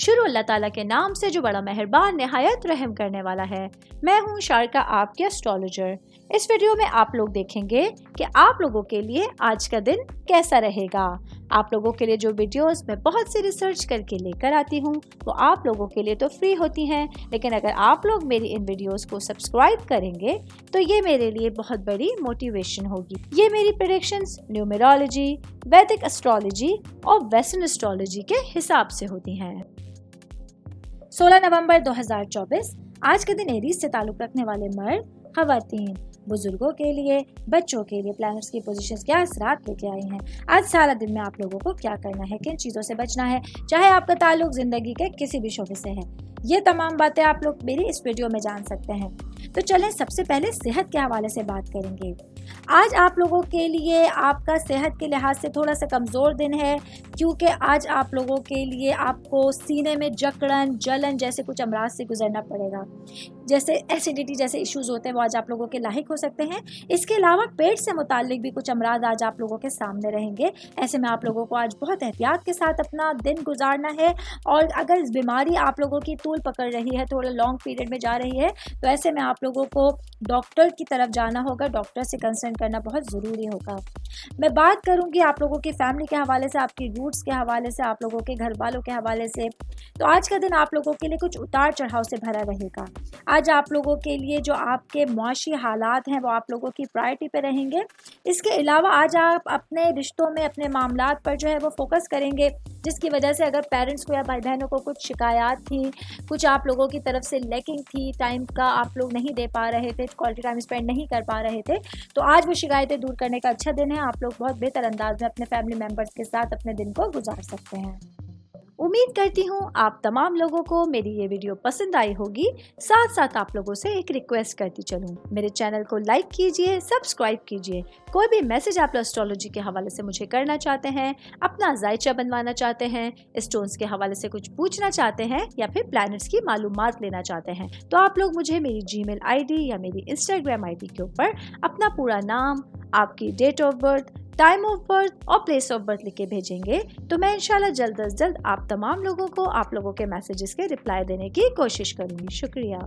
शुरू अल्लाह ताला के नाम से जो बड़ा मेहरबान निहायत रहम करने वाला है। मैं हूँ शारिका, आपकी एस्ट्रोलॉजर। इस वीडियो में आप लोग देखेंगे कि आप लोगों के लिए आज का दिन कैसा रहेगा। आप लोगों के लिए जो वीडियोस मैं बहुत सी रिसर्च करके लेकर आती हूँ वो आप लोगों के लिए तो फ्री होती हैं, लेकिन अगर आप लोग मेरी इन वीडियोस को सब्सक्राइब करेंगे तो ये मेरे लिए बहुत बड़ी मोटिवेशन होगी। ये मेरी प्रेडिक्शंस न्यूमेरोलॉजी, वैदिक एस्ट्रोलॉजी और वेस्टर्न एस्ट्रोलॉजी के हिसाब से होती हैं। 16 नवंबर 2024 आज के दिन एरीज से ताल्लुक रखने वाले मर्द, खवातीन, बुजुर्गों के लिए, बच्चों के लिए प्लैनेट्स की पोजीशंस क्या असरात लेके आई हैं। आज सारा दिन में आप लोगों को क्या करना है, किन चीज़ों से बचना है, चाहे आपका ताल्लुक ज़िंदगी के किसी भी शोबे से है, ये तमाम बातें आप लोग मेरी इस वीडियो में जान सकते हैं। तो चलें सबसे पहले सेहत के हवाले से बात करेंगे। आज आप लोगों के लिए आपका सेहत के लिहाज से थोड़ा सा कमज़ोर दिन है, क्योंकि आज आप लोगों के लिए आपको सीने में जकड़न, जलन जैसे कुछ अमराज से गुजरना पड़ेगा। जैसे एसिडिटी जैसे इश्यूज़ होते हैं वो आज आप लोगों के लाहिक हो सकते हैं। इसके अलावा पेट से मुताल्लिक भी कुछ अमराज आज आप लोगों के सामने रहेंगे। ऐसे में आप लोगों को आज बहुत एहतियात के साथ अपना दिन गुजारना है, और अगर इस बीमारी आप लोगों की तूल पकड़ रही है, थोड़ा लॉन्ग पीरियड में जा रही है, तो ऐसे में आप लोगों को डॉक्टर की तरफ जाना होगा, डॉक्टर से कंसल्ट करना बहुत ज़रूरी होगा। मैं बात करूंगी आप लोगों की फैमिली के हवाले से, आपकी रूट्स के हवाले से, आप लोगों के घर वालों के हवाले से। तो आज का दिन आप लोगों के लिए कुछ उतार चढ़ाव से भरा रहेगा। आज आप लोगों के लिए जो आपके मुआशी हालात हैं वो आप लोगों की प्रायोरिटी पे रहेंगे। इसके अलावा आज आप अपने रिश्तों में, अपने मामलात पर जो है वो फोकस करेंगे, जिसकी वजह से अगर पेरेंट्स को या भाई बहनों को कुछ शिकायत थी, कुछ आप लोगों की तरफ से लैकिंग थी, टाइम का आप लोग नहीं दे पा रहे थे, क्वालिटी टाइम स्पेंड नहीं कर पा रहे थे, तो आज वो शिकायतें दूर करने का अच्छा दिन है। आप लोग बहुत बेहतर अंदाज में अपने फैमिली मेम्बर्स के साथ अपने दिन को गुजार सकते हैं। उम्मीद करती हूँ आप तमाम लोगों को मेरी ये वीडियो पसंद आई होगी। साथ साथ आप लोगों से एक रिक्वेस्ट करती चलूँ, मेरे चैनल को लाइक कीजिए, सब्सक्राइब कीजिए। कोई भी मैसेज आप एस्ट्रोलॉजी के हवाले से मुझे करना चाहते हैं, अपना जायचा बनवाना चाहते हैं, स्टोन्स के हवाले से कुछ पूछना चाहते हैं, या फिर प्लैनेट्स की मालूमात लेना चाहते हैं, तो आप लोग मुझे मेरी जीमेल आईडी या मेरी इंस्टाग्राम आईडी के ऊपर अपना पूरा नाम, आपकी date of birth, time of birth और प्लेस ऑफ बर्थ लिख के भेजेंगे, तो मैं इंशाल्लाह जल्द अज जल्द आप तमाम लोगों को आप लोगों के मैसेजेस के रिप्लाई देने की कोशिश करूंगी। शुक्रिया।